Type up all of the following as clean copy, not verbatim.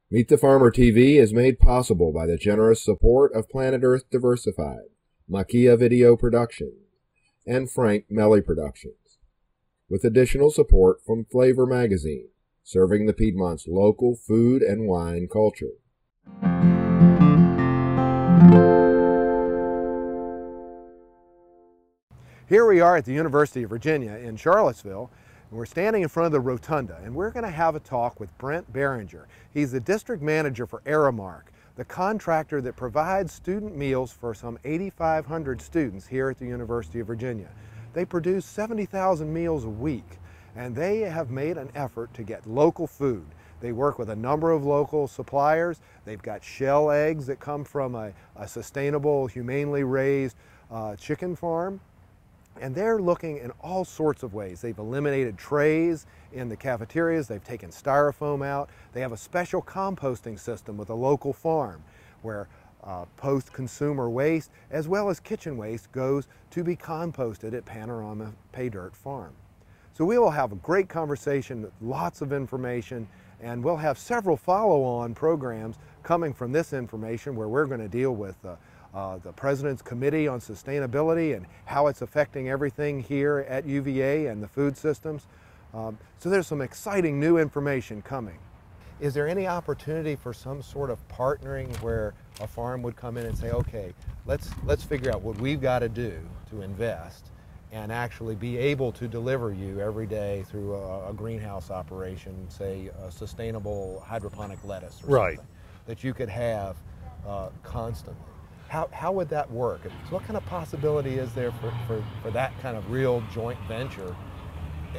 Meet the Farmer TV is made possible by the generous support of Planet Earth Diversified, Makia Video Productions, and Frank Melly Productions, with additional support from Flavor Magazine, serving the Piedmont's local food and wine culture. Here we are at the University of Virginia in Charlottesville. We're standing in front of the rotunda, and we're going to have a talk with Brent Behringer. He's the district manager for Aramark, the contractor that provides student meals for some 8,500 students here at the University of Virginia. They produce 70,000 meals a week, and they have made an effort to get local food. They work with a number of local suppliers. They've got shell eggs that come from a sustainable, humanely raised chicken farm. And they're looking in all sorts of ways. They've eliminated trays in the cafeterias. They've taken styrofoam out. They have a special composting system with a local farm where post-consumer waste as well as kitchen waste goes to be composted at Panorama Pay Dirt Farm. So we will have a great conversation, lots of information, and we'll have several follow-on programs coming from this information where we're going to deal with the President's Committee on Sustainability and how it's affecting everything here at UVA and the food systems. So there's some exciting new information coming. Is there any opportunity for some sort of partnering where a farm would come in and say, okay, let's figure out what we've got to do to invest and actually be able to deliver you every day through a greenhouse operation, say a sustainable hydroponic lettuce or something that you could have constantly? How would that work? So what kind of possibility is there for that kind of real joint venture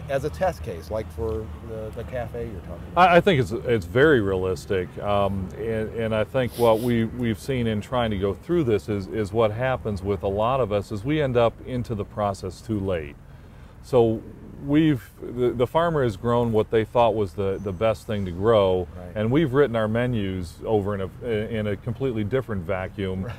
as a test case, like for the cafe you're talking about? I think it's very realistic, and I think what we've seen in trying to go through this is what happens with a lot of us is we end up into the process too late. So the farmer has grown what they thought was the best thing to grow, and we've written our menus over in a completely different vacuum,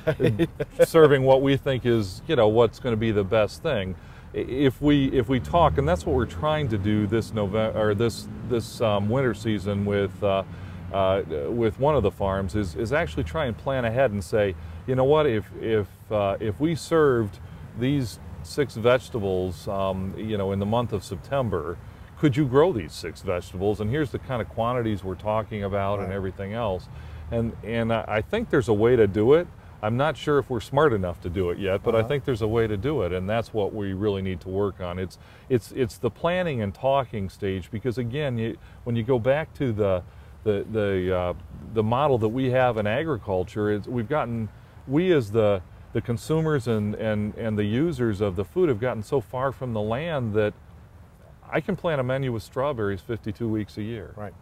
serving what we think is what's going to be the best thing. If we talk, and that's what we're trying to do this winter season with one of the farms is actually try and plan ahead and say, you know what, if we served these 6 vegetables, in the month of September, could you grow these 6 vegetables? And here's the kind of quantities we're talking about and everything else. And I think there's a way to do it. I'm not sure if we're smart enough to do it yet, but I think there's a way to do it, and that's what we really need to work on. It's the planning and talking stage, because again, when you go back to the model that we have in agriculture, we as the consumers and the users of the food have gotten so far from the land that I can plan a menu with strawberries 52 weeks a year. Right.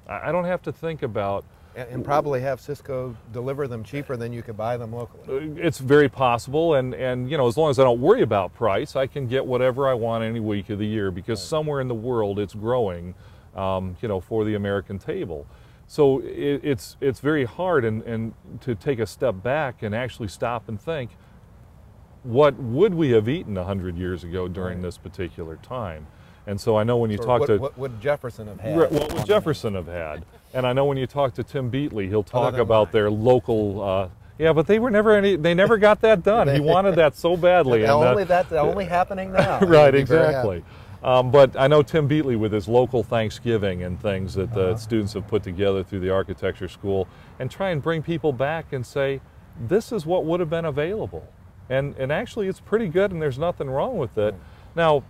I don't have to think about... And probably have Cisco deliver them cheaper than you could buy them locally. It's very possible, and as long as I don't worry about price, I can get whatever I want any week of the year, because somewhere in the world it's growing, for the American table. So it's very hard and to take a step back and actually stop and think, what would we have eaten 100 years ago during this particular time? And so I know when you talk to... What would Jefferson have had? What would Jefferson have had? And I know when you talk to Tim Beatley, he'll talk about their local... yeah, but they never got that done. He wanted that so badly. That's only happening now. Right, exactly. But I know Tim Beatley with his local Thanksgiving and things that the students have put together through the architecture school, and try and bring people back and say, this is what would have been available. And actually it's pretty good, and there's nothing wrong with it. Now,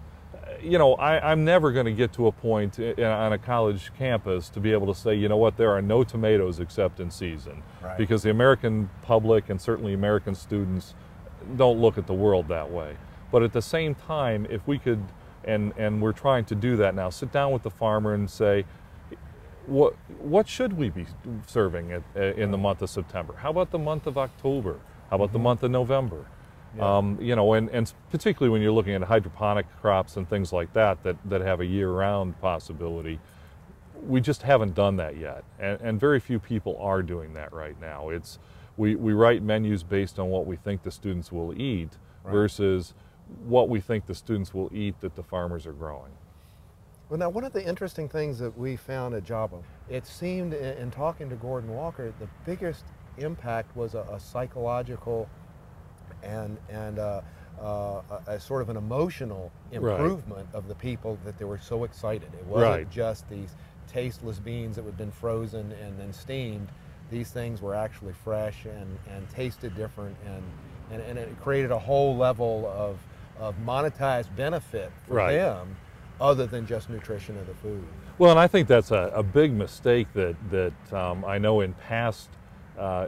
I'm never going to get to a point on a college campus to be able to say, you know what, there are no tomatoes except in season. Because the American public and certainly American students don't look at the world that way. But at the same time, if we could, and we're trying to do that now, sit down with the farmer and say, what should we be serving in the month of September? How about the month of October? How about the month of November? Yeah. And particularly when you're looking at hydroponic crops and things like that have a year-round possibility, we just haven't done that yet, and very few people are doing that right now. We write menus based on what we think the students will eat versus what we think the students will eat that the farmers are growing. Well, now, one of the interesting things that we found at Java, it seemed in talking to Gordon Walker, the biggest impact was a psychological and a sort of an emotional improvement of the people, that they were so excited. It wasn't just these tasteless beans that had been frozen and then steamed. These things were actually fresh and tasted different, and it created a whole level of monetized benefit for them, other than just nutrition of the food. Well, and I think that's a big mistake that I know in past,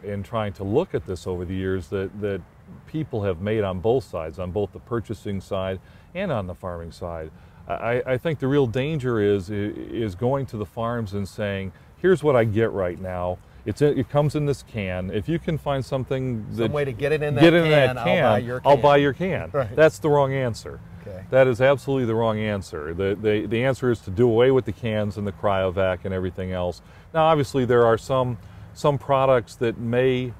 in trying to look at this over the years, that people have made on both sides, on both the purchasing side and on the farming side. I think the real danger is going to the farms and saying, here's what I get right now. It comes in this can. If you can find something that, some way to get it in that can, I'll buy your can. Right. That's the wrong answer. Okay. That is absolutely the wrong answer. The answer is to do away with the cans and the cryovac and everything else. Now, obviously, there are some products that may,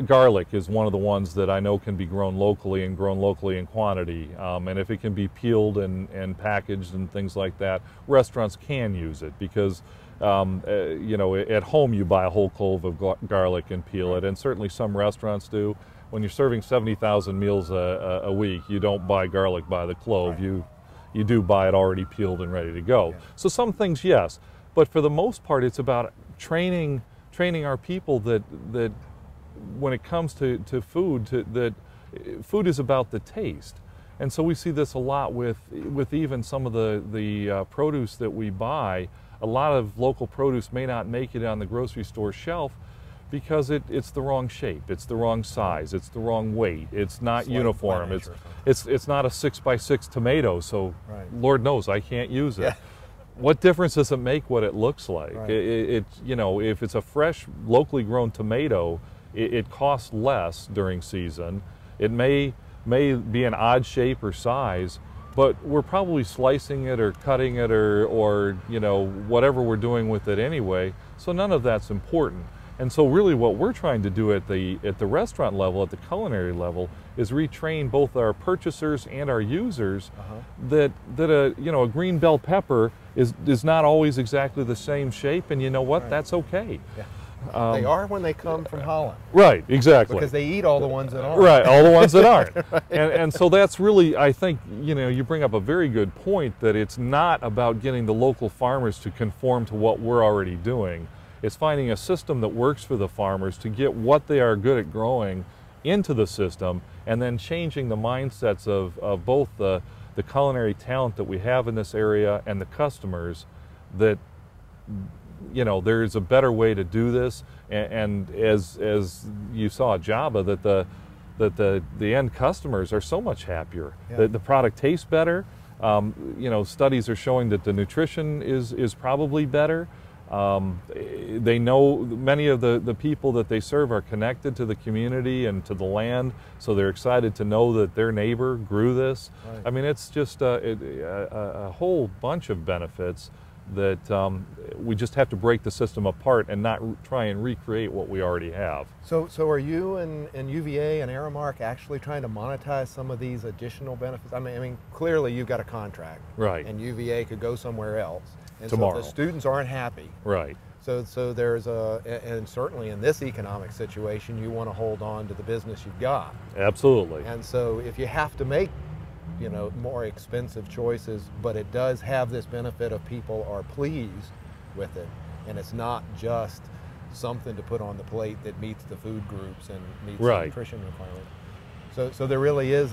garlic is one of the ones that I know can be grown locally and grown locally in quantity. And if it can be peeled and packaged and things like that, restaurants can use it, because you know, at home you buy a whole clove of garlic and peel it, and certainly some restaurants do. When you're serving 70,000 meals a week, you don't buy garlic by the clove. You do buy it already peeled and ready to go. So some things, yes, but for the most part, it's about training our people that when it comes to food, that food is about the taste. And so we see this a lot with even some of the produce that we buy. A lot of local produce may not make it on the grocery store shelf because it's the wrong shape, it's the wrong size, it's the wrong weight, it's not uniform, it's not a 6x6 tomato, so Lord knows I can't use it. What difference does it make what it looks like? You know, if it's a fresh, locally grown tomato, it costs less during season. It may be an odd shape or size, but we're probably slicing it or cutting it or you know, whatever we're doing with it anyway, so none of that's important. And so really what we're trying to do at the restaurant level, at the culinary level, is retrain both our purchasers and our users that a green bell pepper is not always exactly the same shape, and you know what, that's okay. They are when they come from Holland. Right, exactly. Because they eat all the ones that aren't. Right, all the ones that aren't. And so that's really, I think, you know, you bring up a very good point, that it's not about getting the local farmers to conform to what we're already doing. It's finding a system that works for the farmers to get what they are good at growing into the system, and then changing the mindsets of both the culinary talent that we have in this area and the customers, that you know, there's a better way to do this, and as you saw at Java, that the end customers are so much happier. The product tastes better. You know, studies are showing that the nutrition is probably better. They know many of the people that they serve are connected to the community and to the land, so they're excited to know that their neighbor grew this. I mean, it's just a whole bunch of benefits that we just have to break the system apart and not try and recreate what we already have. So are you and UVA and Aramark actually trying to monetize some of these additional benefits? I mean, clearly you've got a contract, and UVA could go somewhere else, and tomorrow. So the students aren't happy. So there's and certainly in this economic situation, you want to hold on to the business you've got. Absolutely. And so if you have to make, you know, more expensive choices, but it does have this benefit of people are pleased with it, and it's not just something to put on the plate that meets the food groups and meets the nutrition requirements. So there really is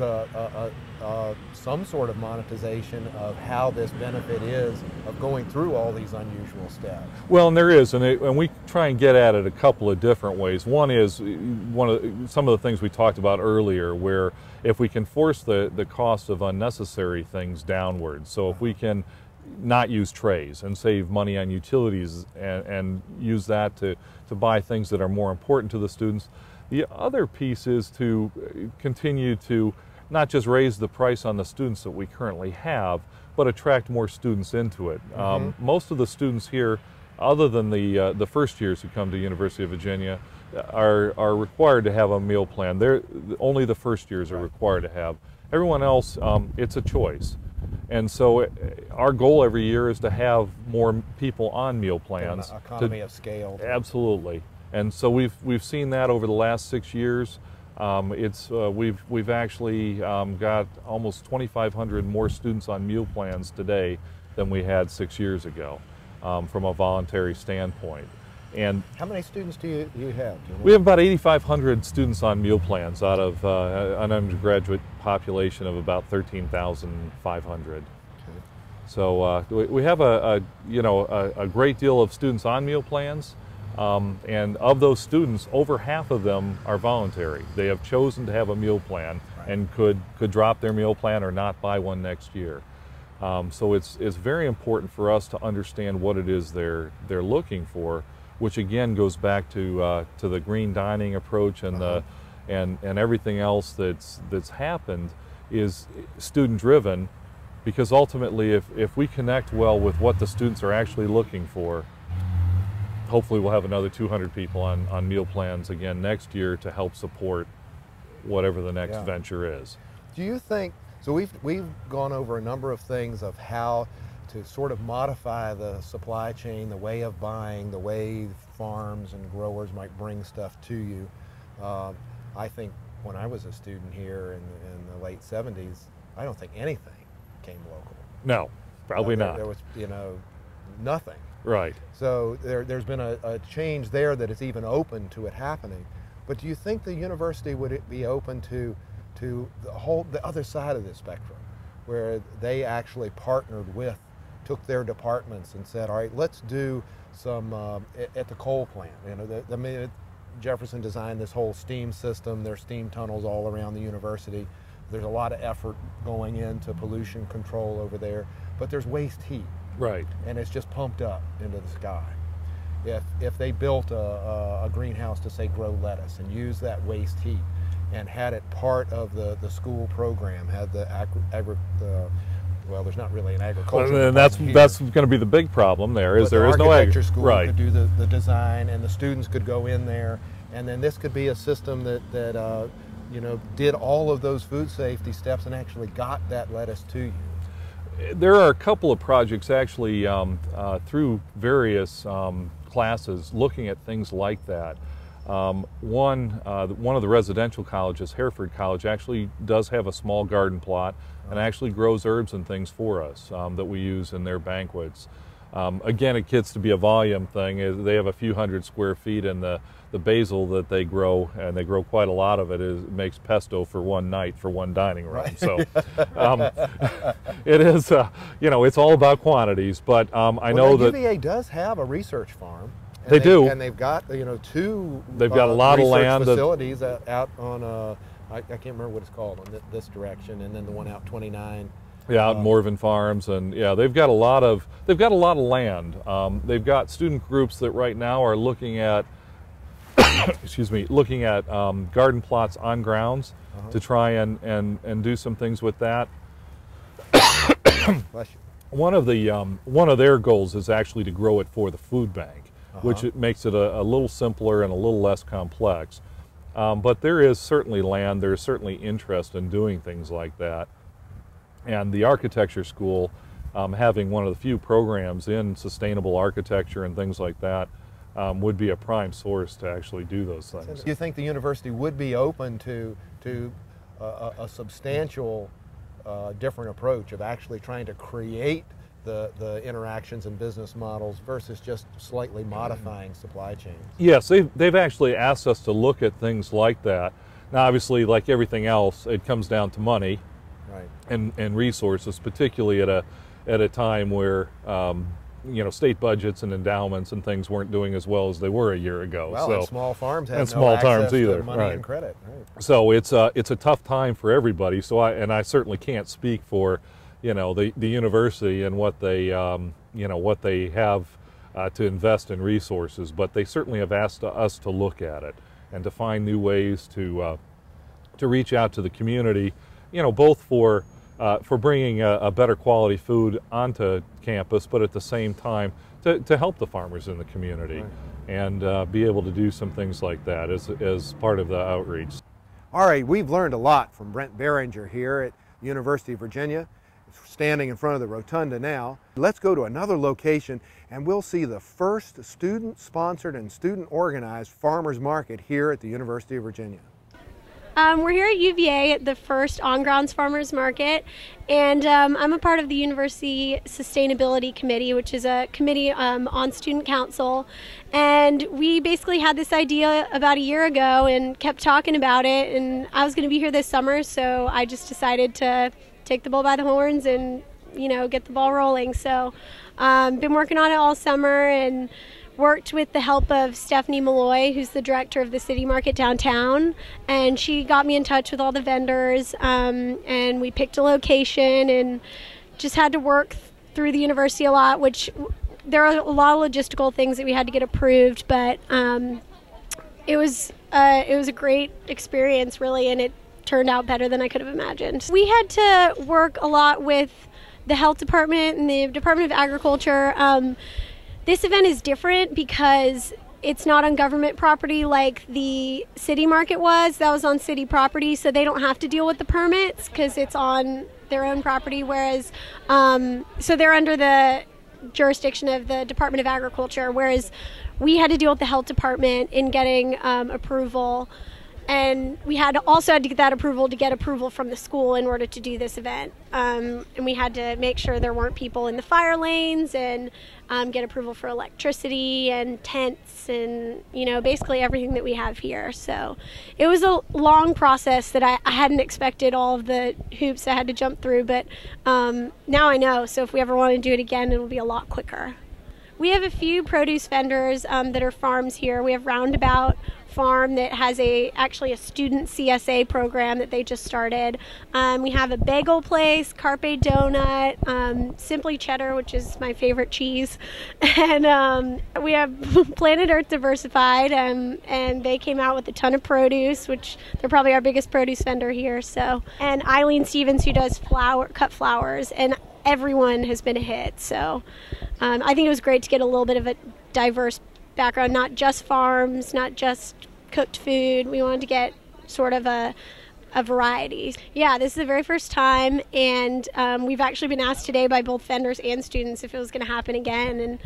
some sort of monetization of how this benefit is of going through all these unusual steps. Well, and there is, and we try and get at it a couple of different ways. One is some of the things we talked about earlier, where if we can force the cost of unnecessary things downward. So if we can not use trays and save money on utilities and use that to buy things that are more important to the students. The other piece is to continue to not just raise the price on the students that we currently have, but attract more students into it. Most of the students here, other than the first years who come to University of Virginia, are required to have a meal plan. Only the first years are required to have. Everyone else, it's a choice. And so our goal every year is to have more people on meal plans. An economy of scale. Absolutely. And so we've seen that over the last 6 years. We've actually got almost 2,500 more students on meal plans today than we had 6 years ago, from a voluntary standpoint. And how many students do you have? Do you know? We have about 8,500 students on meal plans out of an undergraduate population of about 13,500. Okay. So we have a great deal of students on meal plans. And of those students, over half of them are voluntary. They have chosen to have a meal plan, right, and could drop their meal plan or not buy one next year. So it's very important for us to understand what it is they're looking for, which again goes back to the green dining approach and and everything else that's happened is student driven, because ultimately if we connect well with what the students are actually looking for, hopefully we'll have another 200 people on meal plans again next year to help support whatever the next venture is. Do you think, so we've gone over a number of things of how to sort of modify the supply chain, the way of buying, the way farms and growers might bring stuff to you. I think when I was a student here in the late 70s, I don't think anything came local. No, probably not. There was, nothing. Right. So there's been a change there that is even open to it happening. But do you think the university would be open to the other side of the spectrum, where they actually partnered with, took their departments and said, all right, let's do some at the coal plant. Jefferson designed this whole steam system. There's steam tunnels all around the university. There's a lot of effort going into pollution control over there, but there's waste heat. Right. And it's just pumped up into the sky. If they built a greenhouse to, say, grow lettuce and use that waste heat and had it part of the school program, had well, there's not really an agriculture. And that's going to be the big problem there, is there is no architecture school right. could do the design, and the students could go in there, and then this could be a system that did all of those food safety steps and actually got that lettuce to you. There are a couple of projects actually through various classes looking at things like that. One of the residential colleges, Hereford College, actually does have a small garden plot and actually grows herbs and things for us that we use in their banquets. Again, it gets to be a volume thing. They have a few hundred square feet, and the basil that they grow, and they grow quite a lot of it, makes pesto for one night for one dining room. Right. So it is, it's all about quantities. But I know that UVA does have a research farm. They do, and they've got two. They've got a lot of land facilities out on I can't remember what it's called on this direction, and then the one out 29. Yeah, out in Morven Farms, and yeah, they've got a lot of land. They've got student groups that right now are looking at, looking at garden plots on grounds to try and do some things with that. One of their goals is actually to grow it for the food bank, which it makes it a little simpler and a little less complex. But there is certainly land. There's certainly interest in doing things like that. And the architecture school, having one of the few programs in sustainable architecture and things like that, would be a prime source to actually do those things. Do you think the university would be open to a substantial different approach of actually trying to create the interactions and business models versus just slightly modifying supply chains? Yes, they've actually asked us to look at things like that. Now, obviously, like everything else, it comes down to money. Right. And resources, particularly at a time where state budgets and endowments and things weren't doing as well as they were a year ago. Well, so, and small farms have no access either. to money and credit. Right. So it's a tough time for everybody. So I certainly can't speak for the university and what they what they have to invest in resources, but they certainly have asked us to look at it and to find new ways to reach out to the community. Both for bringing a better quality food onto campus, but at the same time to help the farmers in the community, and be able to do some things like that as part of the outreach. All right, we've learned a lot from Brent Behringer here at University of Virginia, Standing in front of the rotunda now. Let's go to another location and we'll see the first student-sponsored and student-organized farmers market here at the University of Virginia. We're here at UVA at the first on-grounds farmers market, and I'm a part of the University Sustainability Committee, which is a committee on student council. And we basically had this idea about a year ago and kept talking about it, and I was going to be here this summer, so I just decided to take the bull by the horns and, you know, get the ball rolling. So been working on it all summer and worked with the help of Stephanie Malloy, who's the director of the city market downtown, and she got me in touch with all the vendors, and we picked a location and just had to work through the university a lot, which there are a lot of logistical things that we had to get approved, but it was a great experience, really, and it turned out better than I could have imagined. We had to work a lot with the health department and the Department of Agriculture. This event is different because it's not on government property like the city market was. That was on city property, so they don't have to deal with the permits because it's on their own property, whereas, so they're under the jurisdiction of the Department of Agriculture, whereas we had to deal with the health department in getting approval. And we also had to get that approval to get approval from the school in order to do this event. And we had to make sure there weren't people in the fire lanes and get approval for electricity and tents and, you know, basically everything that we have here. So it was a long process that I hadn't expected all of the hoops I had to jump through, but now I know. So if we ever want to do it again, it'll be a lot quicker. We have a few produce vendors that are farms here. We have Roundabout Farm that has actually a student CSA program that they just started. We have a bagel place, Carpe Donut, Simply Cheddar, which is my favorite cheese, and we have Planet Earth Diversified, and they came out with a ton of produce, which they're probably our biggest produce vendor here. So, and Eileen Stevens, who does cut flowers, and everyone has been a hit. So I think it was great to get a little bit of a diverse background, not just farms, not just cooked food. We wanted to get sort of a variety. Yeah, this is the very first time, and we've actually been asked today by both vendors and students if it was going to happen again, and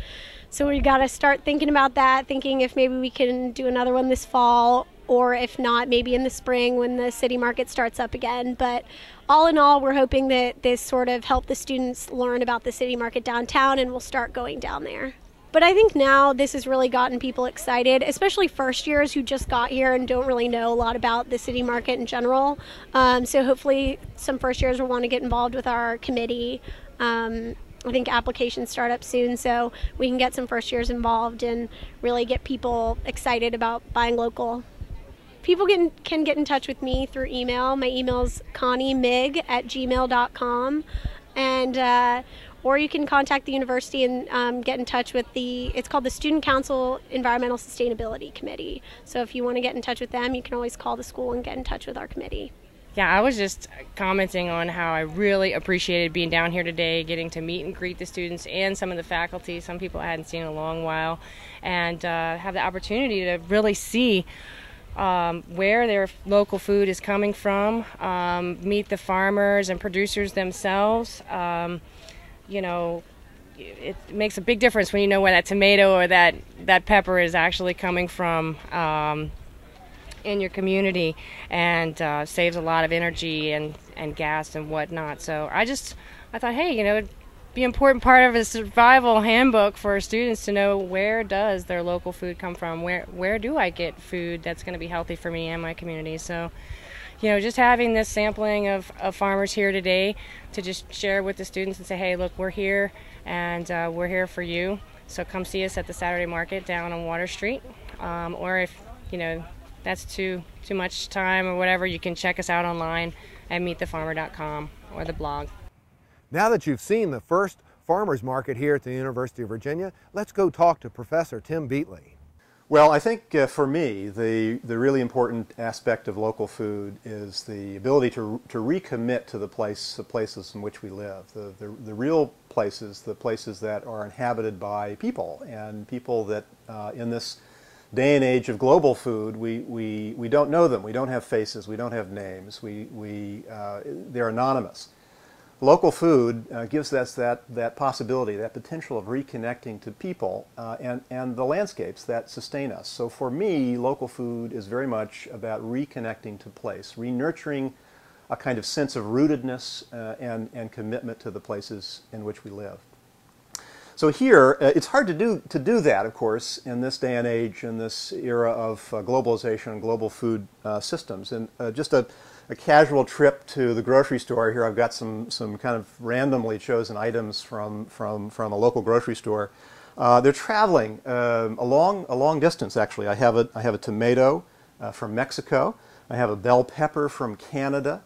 so we got to start thinking about that, thinking if maybe we can do another one this fall, or if not, maybe in the spring when the city market starts up again. But all in all, we're hoping that this sort of helped the students learn about the city market downtown, and we'll start going down there. But I think now this has really gotten people excited, especially first years who just got here and don't really know a lot about the city market in general. So hopefully some first years will want to get involved with our committee. I think applications start up soon, so we can get some first years involved and really get people excited about buying local. People can get in touch with me through email. My email is conniemig@gmail.com, and or you can contact the university and get in touch with it's called the Student Council Environmental Sustainability Committee. So if you want to get in touch with them, you can always call the school and get in touch with our committee. Yeah, I was just commenting on how I really appreciated being down here today, getting to meet and greet the students and some of the faculty, some people I hadn't seen in a long while, and have the opportunity to really see where their local food is coming from, meet the farmers and producers themselves. You know, it makes a big difference when you know where that tomato or that pepper is actually coming from in your community, and saves a lot of energy and gas and whatnot. So I thought, hey, you know, it'd be an important part of a survival handbook for students to know, where does their local food come from? Where do I get food that's going to be healthy for me and my community? So, you know, just having this sampling of farmers here today to just share with the students and say, hey, look, we're here, and we're here for you. So come see us at the Saturday market down on Water Street. Or if, you know, that's too much time or whatever, you can check us out online at meetthefarmer.com or the blog. Now that you've seen the first farmers market here at the University of Virginia, let's go talk to Professor Tim Beatley. Well, I think for me, the really important aspect of local food is the ability to recommit to the places in which we live, the real places, the places that are inhabited by people, and people that in this day and age of global food, we don't know them, we don't have faces, we don't have names, they're anonymous. local food gives us that possibility, that potential of reconnecting to people and the landscapes that sustain us. So for me, local food is very much about reconnecting to place, re-nurturing a kind of sense of rootedness and commitment to the places in which we live. So here, it's hard to do that, of course, in this day and age, in this era of globalization and global food systems. And just a casual trip to the grocery store here, I've got some kind of randomly chosen items from a local grocery store. They're traveling a long distance, actually. I have a tomato from Mexico. I have a bell pepper from Canada.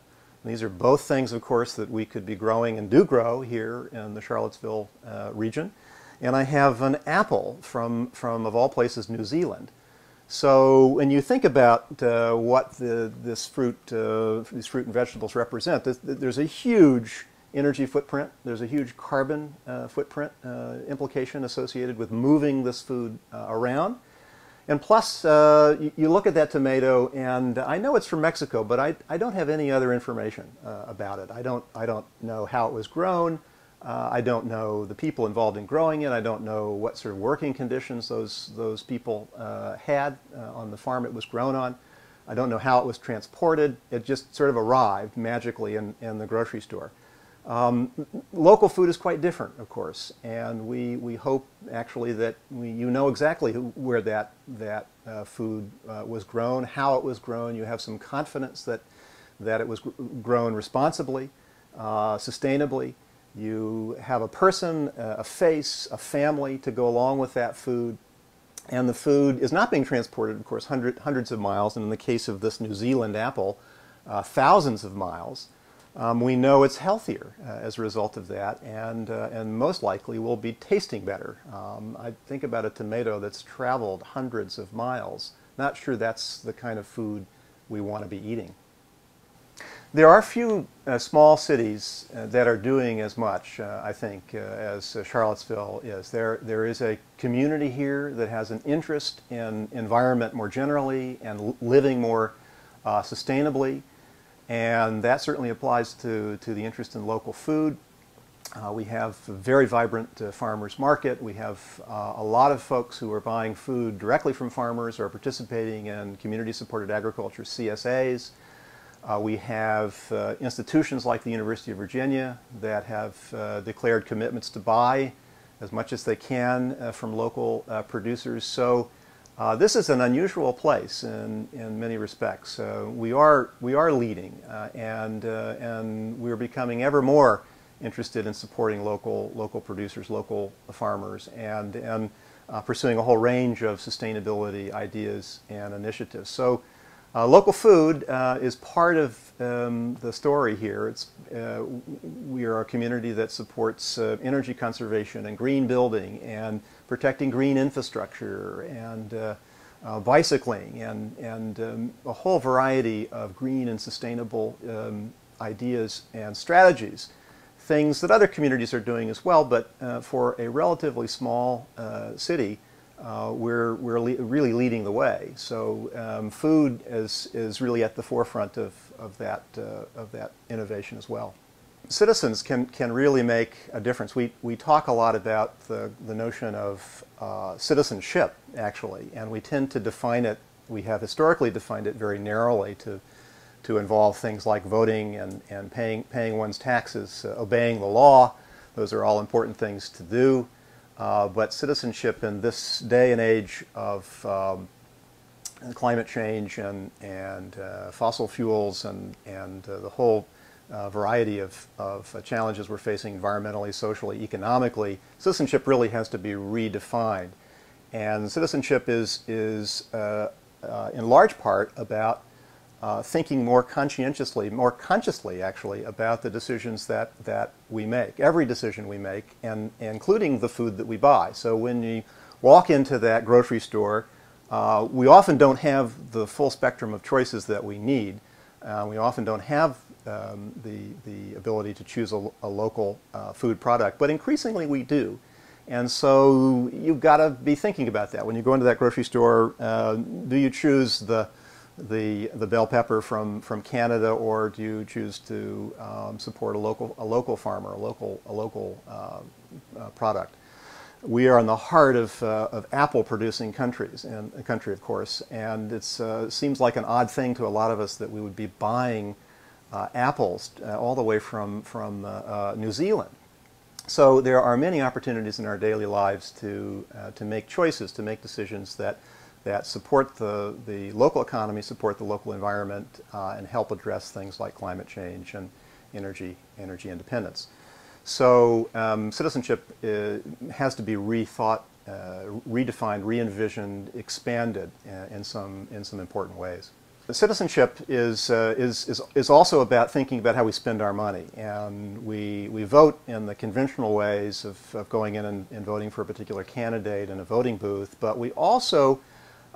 These are both things, of course, that we could be growing and do grow here in the Charlottesville region. And I have an apple from of all places, New Zealand. So when you think about what these fruit and vegetables represent, there's a huge energy footprint. There's a huge carbon footprint implication associated with moving this food around. And plus, you look at that tomato, and I know it's from Mexico, but I don't have any other information about it. I don't know how it was grown. I don't know the people involved in growing it. I don't know what sort of working conditions those people had on the farm it was grown on. I don't know how it was transported. It just sort of arrived magically in the grocery store. Local food is quite different, of course, and we hope actually that you know exactly where that food was grown, how it was grown. You have some confidence that it was grown responsibly, sustainably. You have a person, a face, a family to go along with that food, and the food is not being transported, of course, hundreds of miles, and in the case of this New Zealand apple, thousands of miles. We know it's healthier as a result of that, and most likely will be tasting better. I think about a tomato that's traveled hundreds of miles. Not sure that's the kind of food we want to be eating. There are few small cities that are doing as much, I think, as Charlottesville is. There is a community here that has an interest in environment more generally and living more sustainably. And that certainly applies to the interest in local food. We have a very vibrant farmers market. We have a lot of folks who are buying food directly from farmers or participating in community-supported agriculture, CSAs. We have institutions like the University of Virginia that have declared commitments to buy as much as they can from local producers. So this is an unusual place in many respects. We are leading, and we're becoming ever more interested in supporting local producers, local farmers, and pursuing a whole range of sustainability ideas and initiatives. So local food is part of the story here. We are a community that supports energy conservation and green building and protecting green infrastructure and bicycling and a whole variety of green and sustainable ideas and strategies. Things that other communities are doing as well, but for a relatively small city, we're really leading the way. So food is really at the forefront of that innovation as well. Citizens can really make a difference. We talk a lot about the notion of citizenship, actually, and we tend to define it, we have historically defined it very narrowly to involve things like voting and paying one's taxes, obeying the law. Those are all important things to do. But citizenship in this day and age of climate change and fossil fuels and the whole variety of challenges we're facing environmentally, socially, economically, citizenship really has to be redefined. And citizenship is in large part about thinking more conscientiously, more consciously actually, about the decisions that we make, every decision we make, and including the food that we buy. So when you walk into that grocery store, we often don't have the full spectrum of choices that we need. We often don't have the ability to choose a local food product, but increasingly we do. And so you've got to be thinking about that. When you go into that grocery store, do you choose the the bell pepper from Canada, or do you choose to support a local farmer, a local product? We are in the heart of apple producing countries, and a country, of course, and it seems like an odd thing to a lot of us that we would be buying apples all the way from New Zealand. So there are many opportunities in our daily lives to make choices, to make decisions that support the local economy, support the local environment, and help address things like climate change and energy independence. So citizenship has to be rethought, redefined, re-envisioned, expanded in some important ways. Citizenship is also about thinking about how we spend our money, and we vote in the conventional ways of going in and voting for a particular candidate in a voting booth, but we also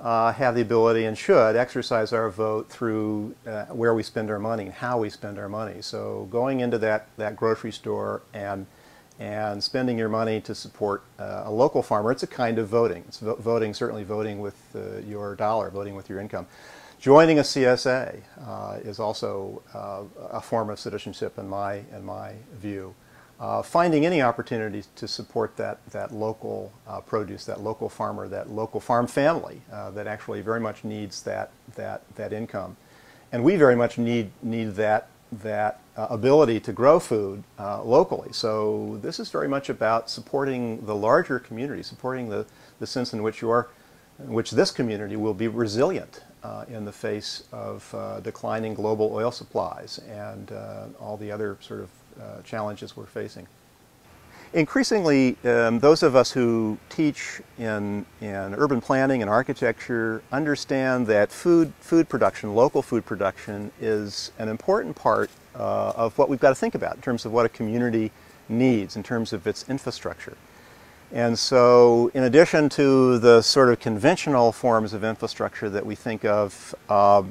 have the ability and should exercise our vote through where we spend our money and how we spend our money. So going into that grocery store and spending your money to support a local farmer, it's a kind of voting. It's voting, certainly voting with your dollar, voting with your income. Joining a CSA is also a form of citizenship in my view. Finding any opportunities to support that local produce, that local farmer, that local farm family that actually very much needs that income, and we very much need that ability to grow food locally. So this is very much about supporting the larger community, supporting the sense in which this community will be resilient in the face of declining global oil supplies and all the other sort of challenges we're facing. Increasingly, those of us who teach in urban planning and architecture understand that food production, local food production, is an important part of what we've got to think about in terms of what a community needs, in terms of its infrastructure. And so in addition to the sort of conventional forms of infrastructure that we think of,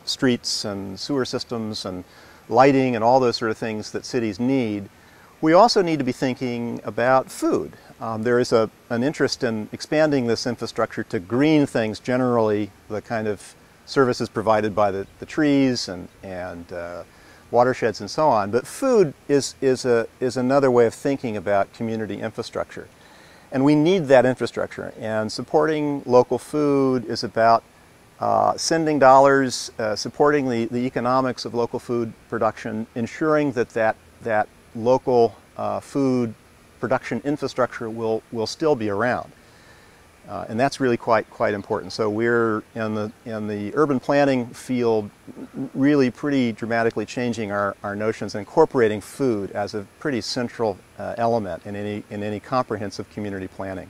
streets and sewer systems and lighting and all those sort of things that cities need, we also need to be thinking about food. There is an interest in expanding this infrastructure to green things, generally the kind of services provided by the trees and watersheds and so on. But food is another way of thinking about community infrastructure. And we need that infrastructure, and supporting local food is about sending dollars, supporting the economics of local food production, ensuring that local food production infrastructure will still be around. And that's really quite important. So we're in the urban planning field really pretty dramatically changing our notions, incorporating food as a pretty central element in any comprehensive community planning.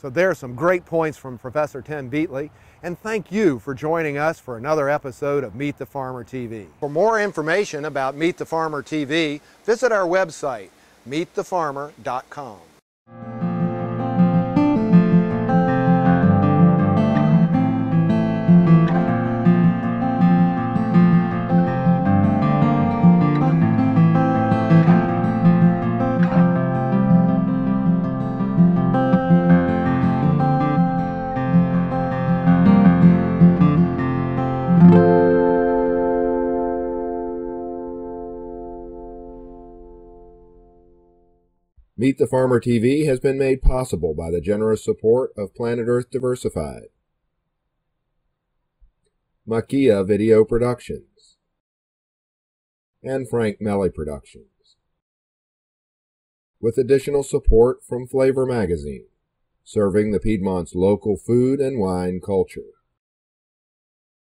So there are some great points from Professor Tim Beatley, and thank you for joining us for another episode of Meet the Farmer TV. For more information about Meet the Farmer TV, visit our website, meetthefarmer.com. Meet the Farmer TV has been made possible by the generous support of Planet Earth Diversified, Makia Video Productions, and Frank Melly Productions, with additional support from Flavor Magazine, serving the Piedmont's local food and wine culture.